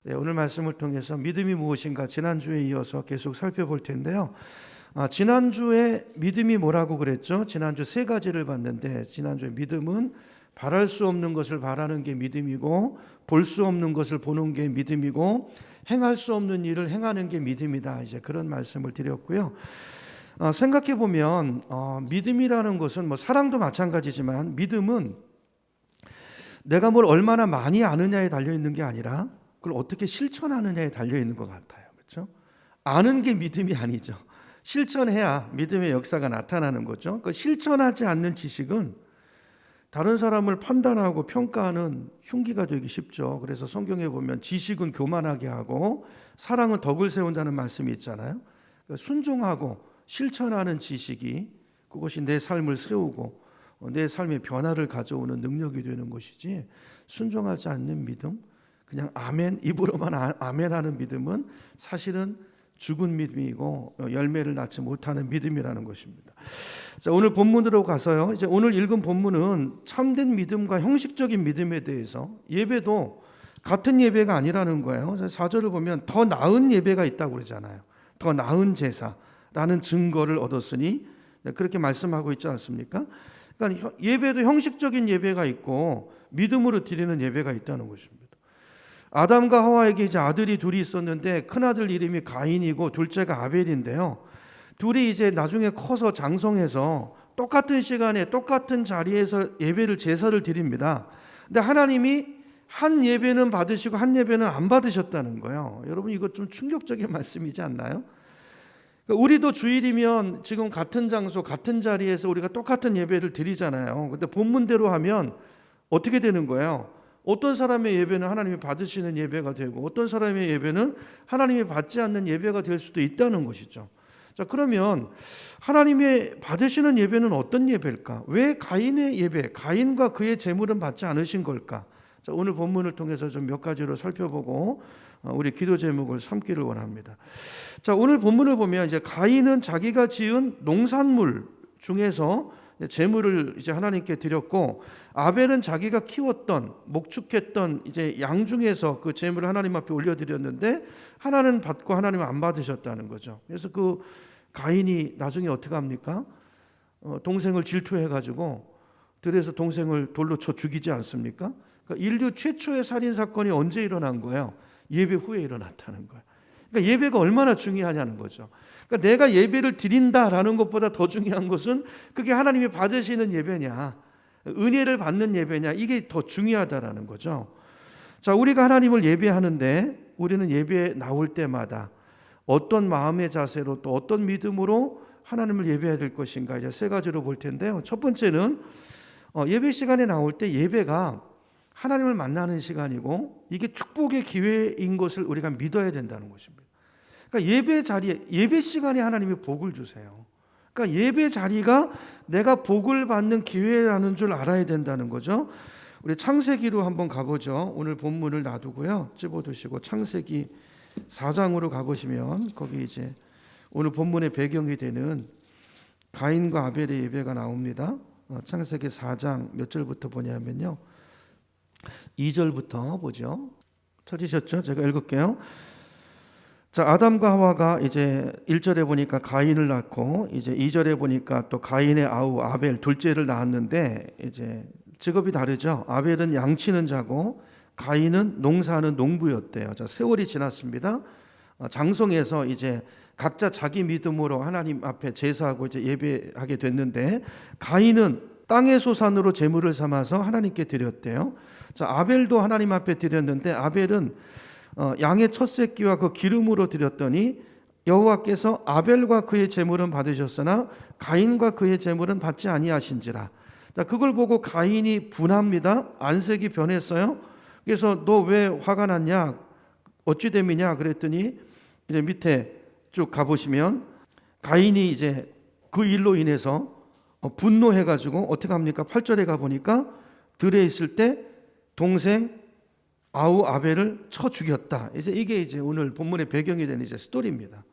네, 오늘 말씀을 통해서 믿음이 무엇인가 지난주에 이어서 계속 살펴볼 텐데요. 지난주에 믿음이 뭐라고 그랬죠? 지난주 세 가지를 봤는데, 지난주에 믿음은 바랄 수 없는 것을 바라는 게 믿음이고, 볼 수 없는 것을 보는 게 믿음이고, 행할 수 없는 일을 행하는 게 믿음이다. 이제 그런 말씀을 드렸고요. 생각해 보면 믿음이라는 것은 사랑도 마찬가지지만, 믿음은 내가 뭘 얼마나 많이 아느냐에 달려 있는 게 아니라 그걸 어떻게 실천하느냐에 달려 있는 것 같아요. 그렇죠? 아는 게 믿음이 아니죠. 실천해야 믿음의 역사가 나타나는 거죠. 그 실천하지 않는 지식은 다른 사람을 판단하고 평가하는 흉기가 되기 쉽죠. 그래서 성경에 보면 지식은 교만하게 하고 사랑은 덕을 세운다는 말씀이 있잖아요. 그러니까 순종하고 실천하는 지식이 그것이 내 삶을 세우고 내 삶의 변화를 가져오는 능력이 되는 것이지, 순종하지 않는 믿음, 그냥 아멘, 입으로만 아멘하는 믿음은 사실은 죽은 믿음이고 열매를 낳지 못하는 믿음이라는 것입니다. 자, 오늘 본문으로 가서요. 이제 오늘 읽은 본문은 참된 믿음과 형식적인 믿음에 대해서, 예배도 같은 예배가 아니라는 거예요. 4절을 보면 더 나은 예배가 있다고 그러잖아요. 더 나은 제사라는 증거를 얻었으니, 그렇게 말씀하고 있지 않습니까? 그러니까 예배도 형식적인 예배가 있고 믿음으로 드리는 예배가 있다는 것입니다. 아담과 하와에게 이제 아들이 둘이 있었는데, 큰아들 이름이 가인이고 둘째가 아벨인데요. 둘이 이제 나중에 커서 장성해서 똑같은 시간에 똑같은 자리에서 예배를, 제사를 드립니다. 근데 하나님이 한 예배는 받으시고 한 예배는 안 받으셨다는 거예요. 여러분, 이거 좀 충격적인 말씀이지 않나요? 우리도 주일이면 지금 같은 장소 같은 자리에서 우리가 똑같은 예배를 드리잖아요. 근데 본문대로 하면 어떻게 되는 거예요? 어떤 사람의 예배는 하나님이 받으시는 예배가 되고 어떤 사람의 예배는 하나님이 받지 않는 예배가 될 수도 있다는 것이죠. 자, 그러면 하나님의 받으시는 예배는 어떤 예배일까? 왜 가인의 예배, 가인과 그의 제물은 받지 않으신 걸까? 자, 오늘 본문을 통해서 좀 몇 가지로 살펴보고 우리 기도 제목을 삼기를 원합니다. 자, 오늘 본문을 보면 이제 가인은 자기가 지은 농산물 중에서 제물을 이제 하나님께 드렸고, 아벨은 자기가 키웠던, 목축했던 이제 양 중에서 그 제물을 하나님 앞에 올려드렸는데 하나는 받고 하나님은 안 받으셨다는 거죠. 그래서 그 가인이 나중에 어떻게 합니까? 동생을 질투해가지고 들에서 동생을 돌로 쳐 죽이지 않습니까? 그러니까 인류 최초의 살인 사건이 언제 일어난 거예요? 예배 후에 일어났다는 거예요. 그러니까 예배가 얼마나 중요하냐는 거죠. 그러니까 내가 예배를 드린다라는 것보다 더 중요한 것은 그게 하나님이 받으시는 예배냐, 은혜를 받는 예배냐, 이게 더 중요하다라는 거죠. 자, 우리가 하나님을 예배하는데 우리는 예배에 나올 때마다 어떤 마음의 자세로 또 어떤 믿음으로 하나님을 예배해야 될 것인가, 이제 세 가지로 볼 텐데요. 첫 번째는 예배 시간에 나올 때 예배가 하나님을 만나는 시간이고 이게 축복의 기회인 것을 우리가 믿어야 된다는 것입니다. 그러니까 예배 자리에, 예배 시간에 하나님이 복을 주세요. 그러니까 예배 자리가 내가 복을 받는 기회라는 줄 알아야 된다는 거죠. 우리 창세기로 한번 가보죠. 오늘 본문을 놔두고요, 집어두시고 창세기 4장으로 가보시면 거기 이제 오늘 본문의 배경이 되는 가인과 아벨의 예배가 나옵니다. 창세기 4장 몇 절부터 보냐면요, 2절부터 보죠. 찾으셨죠? 제가 읽을게요. 자, 아담과 하와가 이제 1절에 보니까 가인을 낳고 이제 2절에 보니까 또 가인의 아우 아벨 둘째를 낳았는데, 이제 직업이 다르죠. 아벨은 양치는 자고 가인은 농사하는 농부였대요. 자, 세월이 지났습니다. 장성해서 이제 각자 자기 믿음으로 하나님 앞에 제사하고 이제 예배하게 됐는데, 가인은 땅의 소산으로 제물을 삼아서 하나님께 드렸대요. 자, 아벨도 하나님 앞에 드렸는데 아벨은 양의 첫 새끼와 그 기름으로 드렸더니 여호와께서 아벨과 그의 제물은 받으셨으나 가인과 그의 제물은 받지 아니하신지라. 자, 그걸 보고 가인이 분합니다. 안색이 변했어요. 그래서 너 왜 화가 났냐, 어찌 됨이냐 그랬더니 이제 밑에 쭉 가보시면 가인이 이제 그 일로 인해서 분노해가지고 어떻게 합니까? 8절에 가보니까 들에 있을 때 동생 아우 아벨을 쳐 죽였다. 이제 이게 이제 오늘 본문의 배경이 되는 이제 스토리입니다.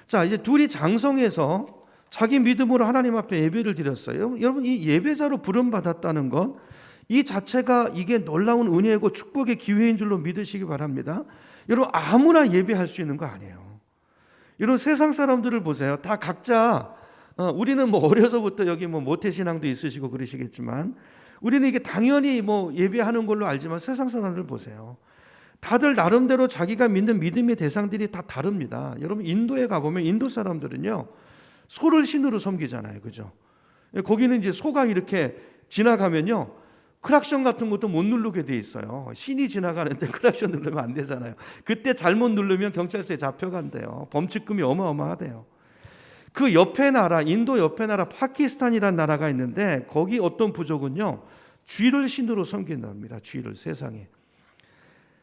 자, 이제 둘이 장성해서 자기 믿음으로 하나님 앞에 예배를 드렸어요. 여러분, 이 예배자로 부름 받았다는 건 이 자체가 이게 놀라운 은혜고 축복의 기회인 줄로 믿으시기 바랍니다. 여러분, 아무나 예배할 수 있는 거 아니에요. 여러분, 세상 사람들을 보세요. 다 각자 우리는 뭐 어려서부터 여기 뭐 모태신앙도 있으시고 그러시겠지만 우리는 이게 당연히 뭐 예배하는 걸로 알지만 세상 사람들 보세요. 다들 나름대로 자기가 믿는 믿음의 대상들이 다 다릅니다. 여러분, 인도에 가보면 인도 사람들은요, 소를 신으로 섬기잖아요. 그죠? 거기는 이제 소가 이렇게 지나가면요, 크락션 같은 것도 못 누르게 돼 있어요. 신이 지나가는데 크락션 누르면 안 되잖아요. 그때 잘못 누르면 경찰서에 잡혀간대요. 범칙금이 어마어마하대요. 그 옆에 나라, 인도 옆에 나라 파키스탄이라는 나라가 있는데 거기 어떤 부족은요, 쥐를 신으로 섬긴답니다. 쥐를, 세상에.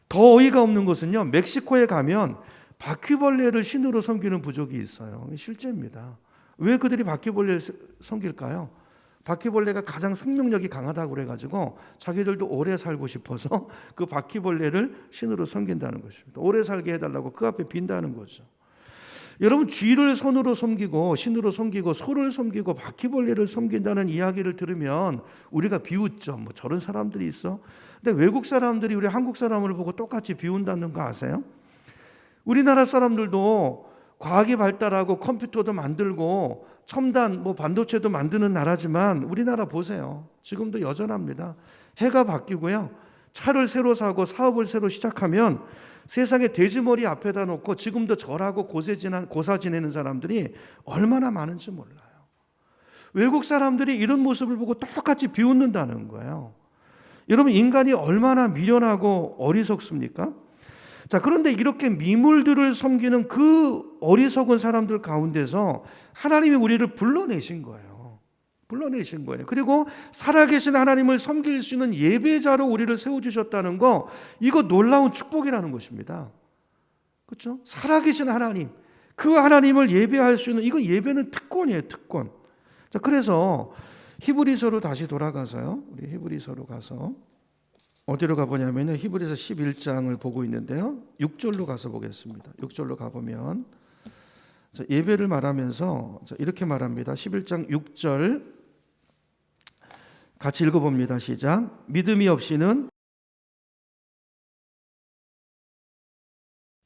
더 어이가 없는 것은요, 멕시코에 가면 바퀴벌레를 신으로 섬기는 부족이 있어요. 실제입니다. 왜 그들이 바퀴벌레를 섬길까요? 바퀴벌레가 가장 생명력이 강하다고 그래가지고 자기들도 오래 살고 싶어서 그 바퀴벌레를 신으로 섬긴다는 것입니다. 오래 살게 해달라고 그 앞에 빈다는 거죠. 여러분, 쥐를 손으로 섬기고 신으로 섬기고 소를 섬기고 바퀴벌레를 섬긴다는 이야기를 들으면 우리가 비웃죠. 뭐 저런 사람들이 있어? 근데 외국 사람들이 우리 한국 사람을 보고 똑같이 비운다는 거 아세요? 우리나라 사람들도 과학이 발달하고 컴퓨터도 만들고 첨단 뭐 반도체도 만드는 나라지만 우리나라 보세요. 지금도 여전합니다. 해가 바뀌고요. 차를 새로 사고 사업을 새로 시작하면 세상에 돼지머리 앞에다 놓고 지금도 절하고 고사 지내는 사람들이 얼마나 많은지 몰라요. 외국 사람들이 이런 모습을 보고 똑같이 비웃는다는 거예요. 여러분, 인간이 얼마나 미련하고 어리석습니까? 자, 그런데 이렇게 미물들을 섬기는 그 어리석은 사람들 가운데서 하나님이 우리를 불러내신 거예요. 불러내신 거예요. 그리고 살아계신 하나님을 섬길 수 있는 예배자로 우리를 세워주셨다는 거, 이거 놀라운 축복이라는 것입니다. 그렇죠? 살아계신 하나님, 그 하나님을 예배할 수 있는, 이거 예배는 특권이에요. 특권. 자, 그래서 히브리서로 다시 돌아가서요. 우리 히브리서로 가서 어디로 가보냐면 히브리서 11장을 보고 있는데요. 6절로 가서 보겠습니다. 6절로 가보면 예배를 말하면서 이렇게 말합니다. 11장 6절 같이 읽어봅니다. 시작. 믿음이 없이는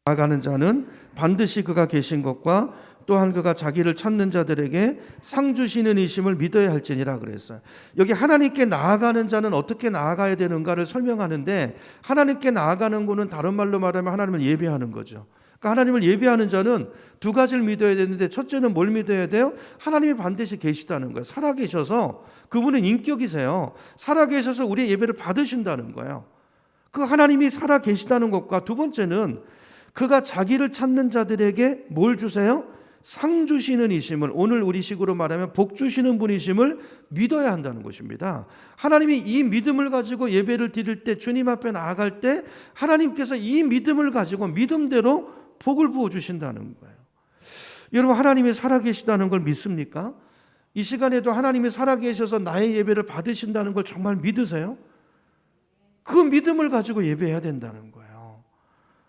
나아가는 자는 반드시 그가 계신 것과 또한 그가 자기를 찾는 자들에게 상 주시는 이심을 믿어야 할지니라 그랬어요. 여기 하나님께 나아가는 자는 어떻게 나아가야 되는가를 설명하는데, 하나님께 나아가는 것은 다른 말로 말하면 하나님을 예배하는 거죠. 그러니까 하나님을 예배하는 자는 두 가지를 믿어야 되는데, 첫째는 뭘 믿어야 돼요? 하나님이 반드시 계시다는 거예요. 살아계셔서, 그분은 인격이세요. 살아계셔서 우리의 예배를 받으신다는 거예요. 그 하나님이 살아계시다는 것과, 두 번째는 그가 자기를 찾는 자들에게 뭘 주세요? 상 주시는 이심을, 오늘 우리식으로 말하면 복 주시는 분이심을 믿어야 한다는 것입니다. 하나님이 이 믿음을 가지고 예배를 드릴 때, 주님 앞에 나아갈 때 하나님께서 이 믿음을 가지고 믿음대로 복을 부어주신다는 거예요. 여러분, 하나님이 살아계시다는 걸 믿습니까? 이 시간에도 하나님이 살아계셔서 나의 예배를 받으신다는 걸 정말 믿으세요? 그 믿음을 가지고 예배해야 된다는 거예요.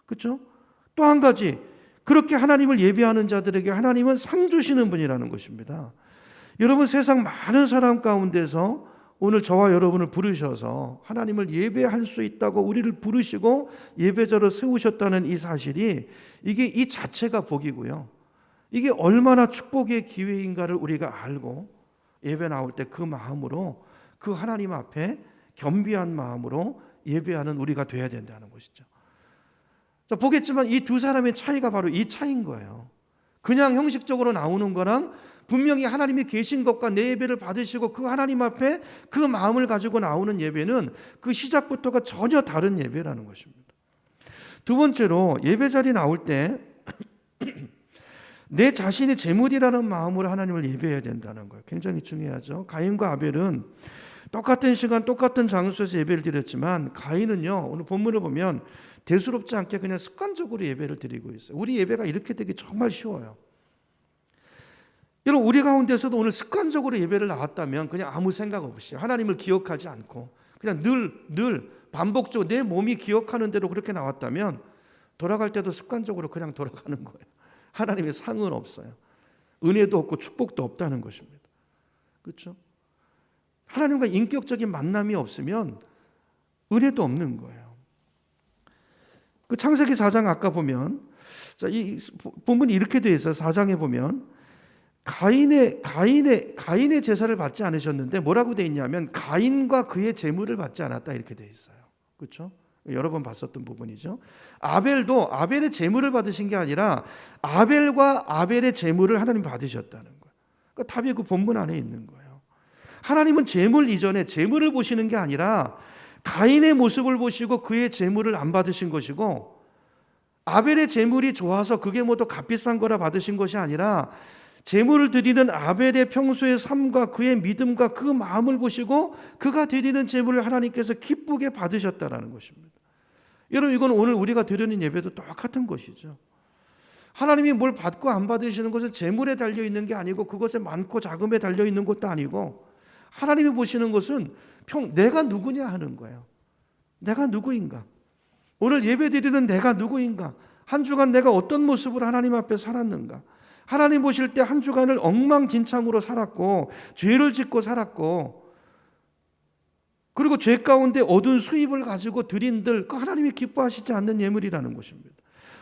그렇죠? 또 한 가지, 그렇게 하나님을 예배하는 자들에게 하나님은 상 주시는 분이라는 것입니다. 여러분, 세상 많은 사람 가운데서 오늘 저와 여러분을 부르셔서 하나님을 예배할 수 있다고 우리를 부르시고 예배자로 세우셨다는 이 사실이, 이게 이 자체가 복이고요. 이게 얼마나 축복의 기회인가를 우리가 알고 예배 나올 때 그 마음으로, 그 하나님 앞에 겸비한 마음으로 예배하는 우리가 돼야 된다는 것이죠. 자, 보겠지만 이 두 사람의 차이가 바로 이 차이인 거예요. 그냥 형식적으로 나오는 거랑 분명히 하나님이 계신 것과 내 예배를 받으시고 그 하나님 앞에 그 마음을 가지고 나오는 예배는 그 시작부터가 전혀 다른 예배라는 것입니다. 두 번째로, 예배 자리 나올 때 내 자신이 제물이라는 마음으로 하나님을 예배해야 된다는 거예요. 굉장히 중요하죠. 가인과 아벨은 똑같은 시간 똑같은 장소에서 예배를 드렸지만, 가인은요, 오늘 본문을 보면 대수롭지 않게 그냥 습관적으로 예배를 드리고 있어요. 우리 예배가 이렇게 되기 정말 쉬워요. 여러분, 우리 가운데서도 오늘 습관적으로 예배를 나왔다면 그냥 아무 생각 없이, 하나님을 기억하지 않고 그냥 늘 반복적으로 내 몸이 기억하는 대로 그렇게 나왔다면 돌아갈 때도 습관적으로 그냥 돌아가는 거예요. 하나님의 상은 없어요. 은혜도 없고 축복도 없다는 것입니다. 그렇죠? 하나님과 인격적인 만남이 없으면 은혜도 없는 거예요. 그 창세기 4장 아까 보면, 자, 이 본문이 이렇게 되어 있어요. 4장에 보면 가인의 제사를 받지 않으셨는데 뭐라고 되어 있냐면 가인과 그의 제물을 받지 않았다 이렇게 되어 있어요. 그렇죠? 여러 번 봤었던 부분이죠. 아벨도 아벨의 제물을 받으신 게 아니라 아벨과 아벨의 제물을 하나님 받으셨다는 거예요. 그러니까 답이 그 본문 안에 있는 거예요. 하나님은 제물 이전에 제물을 보시는 게 아니라 가인의 모습을 보시고 그의 제물을 안 받으신 것이고, 아벨의 제물이 좋아서 그게 뭐 더 값비싼 거라 받으신 것이 아니라 제물을 드리는 아벨의 평소의 삶과 그의 믿음과 그 마음을 보시고 그가 드리는 제물을 하나님께서 기쁘게 받으셨다라는 것입니다. 여러분, 이건 오늘 우리가 드리는 예배도 똑같은 것이죠. 하나님이 뭘 받고 안 받으시는 것은 제물에 달려있는 게 아니고 그것에 많고 작음에 달려있는 것도 아니고, 하나님이 보시는 것은 내가 누구냐 하는 거예요. 내가 누구인가? 오늘 예배 드리는 내가 누구인가? 한 주간 내가 어떤 모습으로 하나님 앞에 살았는가? 하나님 보실 때 한 주간을 엉망진창으로 살았고 죄를 짓고 살았고, 그리고 죄 가운데 얻은 수입을 가지고 드린들 그 하나님이 기뻐하시지 않는 예물이라는 것입니다.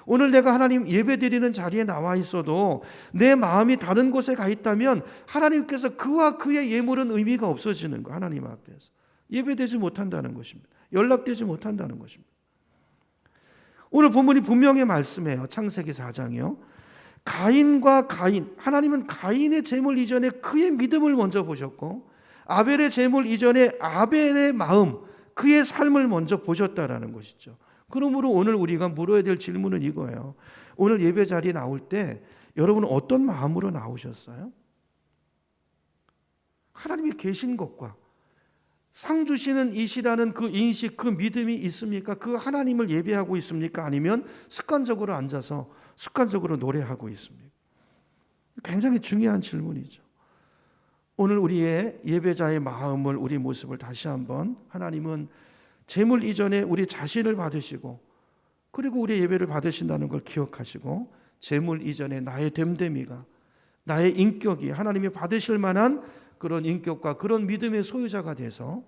오늘 내가 하나님 예배 드리는 자리에 나와 있어도 내 마음이 다른 곳에 가 있다면 하나님께서 그와 그의 예물은 의미가 없어지는 거, 하나님 앞에서 예배되지 못한다는 것입니다. 연락되지 못한다는 것입니다. 오늘 본문이 분명히 말씀해요. 창세기 4장이요. 가인과 가인, 하나님은 가인의 제물 이전에 그의 믿음을 먼저 보셨고 아벨의 제물 이전에 아벨의 마음, 그의 삶을 먼저 보셨다라는 것이죠. 그러므로 오늘 우리가 물어야 될 질문은 이거예요. 오늘 예배 자리에 나올 때 여러분은 어떤 마음으로 나오셨어요? 하나님이 계신 것과 상 주시는 이시라는 그 인식, 그 믿음이 있습니까? 그 하나님을 예배하고 있습니까? 아니면 습관적으로 앉아서 습관적으로 노래하고 있습니까? 굉장히 중요한 질문이죠. 오늘 우리의 예배자의 마음을, 우리 모습을 다시 한번, 하나님은 제물 이전에 우리 자신을 받으시고 그리고 우리 예배를 받으신다는 걸 기억하시고, 제물 이전에 나의 됨됨이가, 나의 인격이 하나님이 받으실 만한 그런 인격과 그런 믿음의 소유자가 돼서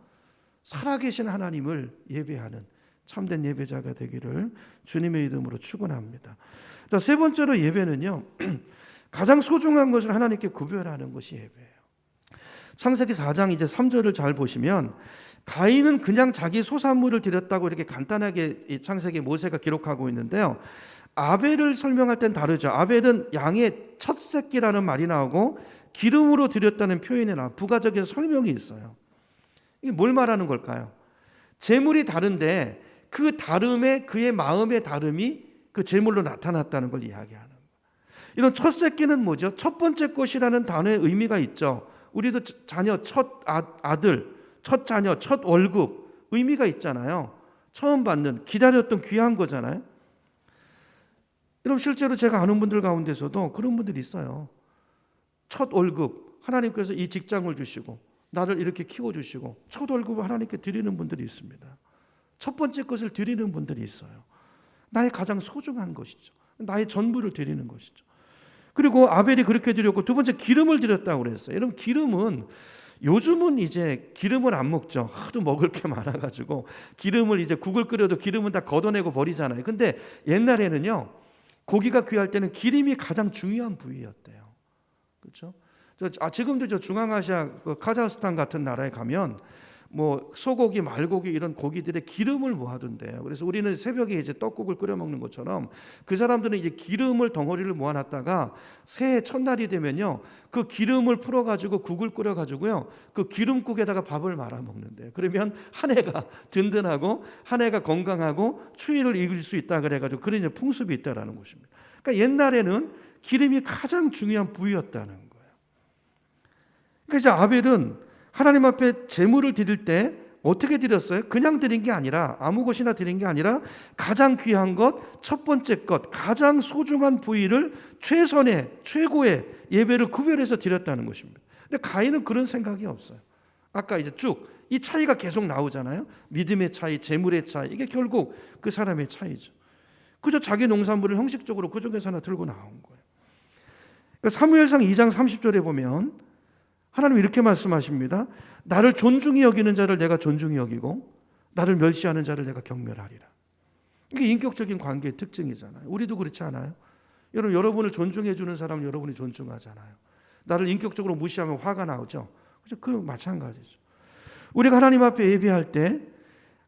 살아계신 하나님을 예배하는 참된 예배자가 되기를 주님의 이름으로 축원합니다. 자, 세 번째로 예배는요, 가장 소중한 것을 하나님께 구별하는 것이 예배예요. 창세기 4장 이제 3절을 잘 보시면 가인은 그냥 자기 소산물을 드렸다고 이렇게 간단하게 이 창세기 모세가 기록하고 있는데요, 아벨을 설명할 땐 다르죠. 아벨은 양의 첫 새끼라는 말이 나오고 기름으로 드렸다는 표현이 나와 부가적인 설명이 있어요. 이게 뭘 말하는 걸까요? 제물이 다른데 그 다름에 그의 마음의 다름이 그 제물로 나타났다는 걸 이야기하는 거예요. 이런 첫 새끼는 뭐죠? 첫 번째 것이라는 단어의 의미가 있죠. 우리도 자녀, 첫 아들, 첫 자녀, 첫 월급 의미가 있잖아요. 처음 받는, 기다렸던 귀한 거잖아요. 여러분, 실제로 제가 아는 분들 가운데서도 그런 분들이 있어요. 첫 월급, 하나님께서 이 직장을 주시고 나를 이렇게 키워주시고 첫 월급을 하나님께 드리는 분들이 있습니다. 첫 번째 것을 드리는 분들이 있어요. 나의 가장 소중한 것이죠. 나의 전부를 드리는 것이죠. 그리고 아벨이 그렇게 드렸고, 두 번째 기름을 드렸다고 그랬어요. 여러분, 기름은 요즘은 이제 기름을 안 먹죠. 하도 먹을 게 많아가지고 기름을 이제 국을 끓여도 기름은 다 걷어내고 버리잖아요. 근데 옛날에는요, 고기가 귀할 때는 기름이 가장 중요한 부위였대요. 그렇죠? 지금도 저 중앙아시아 카자흐스탄 같은 나라에 가면 뭐 소고기, 말고기 이런 고기들의 기름을 모아둔대요. 그래서 우리는 새벽에 이제 떡국을 끓여 먹는 것처럼 그 사람들은 이제 기름을 덩어리를 모아놨다가 새해 첫날이 되면요, 그 기름을 풀어가지고 국을 끓여가지고요, 그 기름국에다가 밥을 말아 먹는데요. 그러면 한 해가 든든하고 한 해가 건강하고 추위를 이길 수 있다 그래가지고 그런 이제 풍습이 있다라는 것입니다. 그러니까 옛날에는 기름이 가장 중요한 부위였다는 거예요. 그래서 아벨은 하나님 앞에 제물을 드릴 때 어떻게 드렸어요? 그냥 드린 게 아니라, 아무 것이나 드린 게 아니라 가장 귀한 것, 첫 번째 것, 가장 소중한 부위를 최선의, 최고의 예배를 구별해서 드렸다는 것입니다. 근데 가인은 그런 생각이 없어요. 아까 이제 쭉 이 차이가 계속 나오잖아요. 믿음의 차이, 제물의 차이, 이게 결국 그 사람의 차이죠. 그저 자기 농산물을 형식적으로 그 중에서 하나 들고 나온 거예요. 그러니까 사무엘상 2장 30절에 보면 하나님 이렇게 말씀하십니다. 나를 존중히 여기는 자를 내가 존중히 여기고 나를 멸시하는 자를 내가 경멸하리라. 이게 인격적인 관계의 특징이잖아요. 우리도 그렇지 않아요? 여러분을 존중해 주는 사람은 여러분이 존중하잖아요. 나를 인격적으로 무시하면 화가 나오죠. 그 마찬가지죠. 우리가 하나님 앞에 예배할 때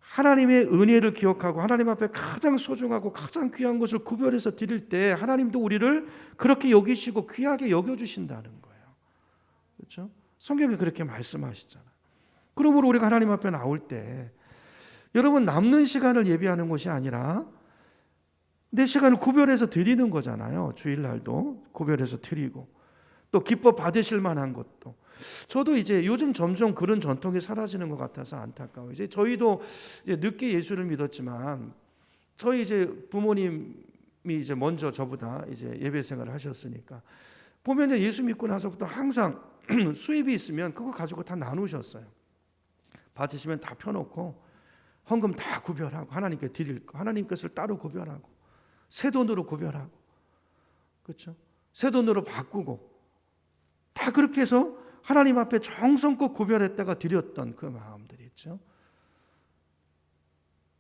하나님의 은혜를 기억하고 하나님 앞에 가장 소중하고 가장 귀한 것을 구별해서 드릴 때 하나님도 우리를 그렇게 여기시고 귀하게 여겨주신다는 거예요. 그렇죠? 성경에 그렇게 말씀하시잖아요. 그러므로 우리가 하나님 앞에 나올 때 여러분 남는 시간을 예배하는 것이 아니라 내 시간을 구별해서 드리는 거잖아요. 주일날도 구별해서 드리고 또 기뻐 받으실 만한 것도. 저도 이제 요즘 점점 그런 전통이 사라지는 것 같아서 안타까워요. 이제 저희도 이제 늦게 예수를 믿었지만 저희 이제 부모님이 이제 먼저 저보다 이제 예배 생활을 하셨으니까 보면 예수 믿고 나서부터 항상 수입이 있으면 그거 가지고 다 나누셨어요. 받으시면 다 펴놓고 헌금 다 구별하고 하나님께 드릴 거, 하나님 것을 따로 구별하고 새 돈으로 구별하고, 그렇죠? 새 돈으로 바꾸고 다 그렇게 해서 하나님 앞에 정성껏 구별했다가 드렸던 그 마음들이 있죠.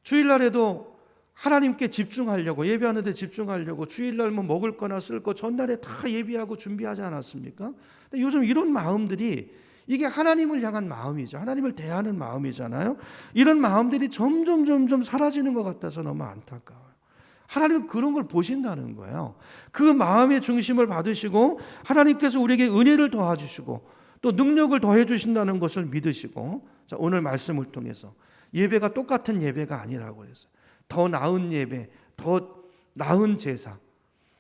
주일날에도 하나님께 집중하려고 예배하는 데 집중하려고 주일날 뭐 먹을 거나 쓸 거 전날에 다 예비하고 준비하지 않았습니까? 근데 요즘 이런 마음들이 이게 하나님을 향한 마음이죠. 하나님을 대하는 마음이잖아요. 이런 마음들이 점점 사라지는 것 같아서 너무 안타까워요. 하나님은 그런 걸 보신다는 거예요. 그 마음의 중심을 받으시고 하나님께서 우리에게 은혜를 더해주시고 또 능력을 더해 주신다는 것을 믿으시고, 자, 오늘 말씀을 통해서 예배가 똑같은 예배가 아니라고 그랬어요. 더 나은 예배, 더 나은 제사,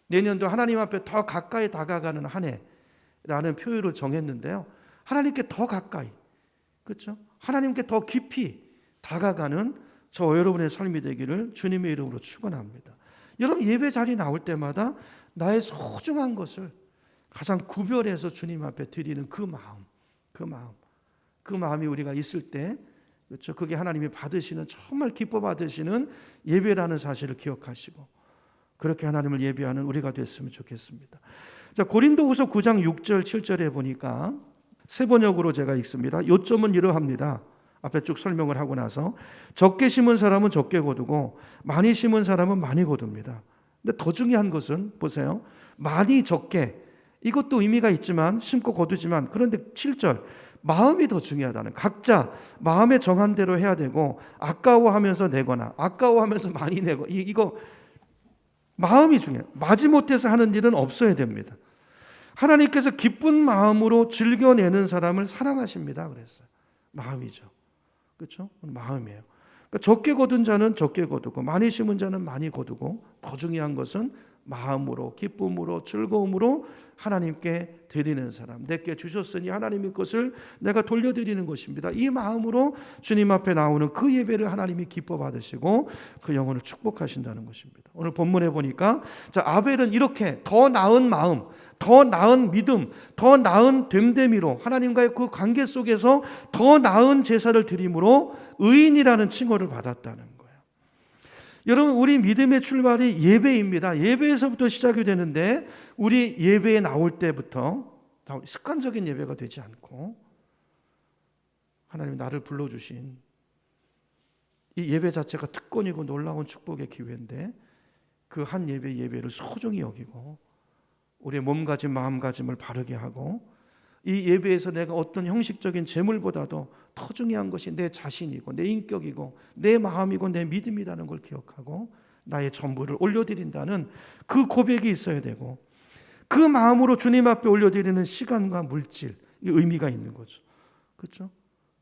내년도 하나님 앞에 더 가까이 다가가는 한 해라는 표현을 정했는데요. 하나님께 더 가까이, 그렇죠? 하나님께 더 깊이 다가가는 저 여러분의 삶이 되기를 주님의 이름으로 축원합니다. 여러분 예배 자리 나올 때마다 나의 소중한 것을 가장 구별해서 주님 앞에 드리는 그 마음이 우리가 있을 때, 그렇죠? 그게 하나님이 받으시는 정말 기뻐 받으시는 예배라는 사실을 기억하시고 그렇게 하나님을 예배하는 우리가 됐으면 좋겠습니다. 자, 고린도후서 9장 6절 7절에 보니까 세 번역으로 제가 읽습니다. 요점은 이러합니다. 앞에 쭉 설명을 하고 나서 적게 심은 사람은 적게 거두고 많이 심은 사람은 많이 거둡니다. 근데 더 중요한 것은 보세요. 많이 적게, 이것도 의미가 있지만 심고 거두지만, 그런데 7절 마음이 더 중요하다는, 각자 마음에 정한 대로 해야 되고 아까워하면서 내거나 아까워하면서 많이 내고, 이거 마음이 중요해요. 마지못해서 하는 일은 없어야 됩니다. 하나님께서 기쁜 마음으로 즐겨내는 사람을 사랑하십니다 그랬어요. 마음이죠. 그렇죠? 마음이에요. 그러니까 적게 거둔 자는 적게 거두고 많이 심은 자는 많이 거두고, 더 중요한 것은 마음으로, 기쁨으로, 즐거움으로 하나님께 드리는 사람. 내게 주셨으니 하나님의 것을 내가 돌려드리는 것입니다. 이 마음으로 주님 앞에 나오는 그 예배를 하나님이 기뻐 받으시고 그 영혼을 축복하신다는 것입니다. 오늘 본문에 보니까, 자, 아벨은 이렇게 더 나은 마음, 더 나은 믿음, 더 나은 됨됨이로 하나님과의 그 관계 속에서 더 나은 제사를 드림으로 의인이라는 칭호를 받았다는 거예요. 여러분, 우리 믿음의 출발이 예배입니다. 예배에서부터 시작이 되는데 우리 예배에 나올 때부터 습관적인 예배가 되지 않고 하나님이 나를 불러주신 이 예배 자체가 특권이고 놀라운 축복의 기회인데 그 한 예배를 소중히 여기고 우리의 몸가짐 마음가짐을 바르게 하고, 이 예배에서 내가 어떤 형식적인 재물보다도 더 중요한 것이 내 자신이고 내 인격이고 내 마음이고 내 믿음이라는 걸 기억하고 나의 전부를 올려드린다는 그 고백이 있어야 되고, 그 마음으로 주님 앞에 올려드리는 시간과 물질, 이 의미가 있는 거죠. 그렇죠?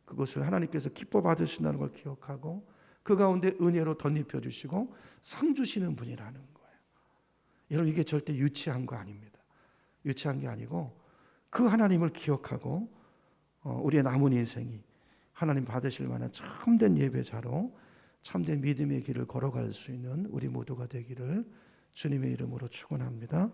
그것을 하나님께서 기뻐 받으신다는 걸 기억하고 그 가운데 은혜로 덧입혀 주시고 상 주시는 분이라는 거예요. 여러분, 이게 절대 유치한 거 아닙니다. 유치한 게 아니고 그 하나님을 기억하고 우리의 남은 인생이 하나님 받으실 만한 참된 예배자로 참된 믿음의 길을 걸어갈 수 있는 우리 모두가 되기를 주님의 이름으로 축원합니다.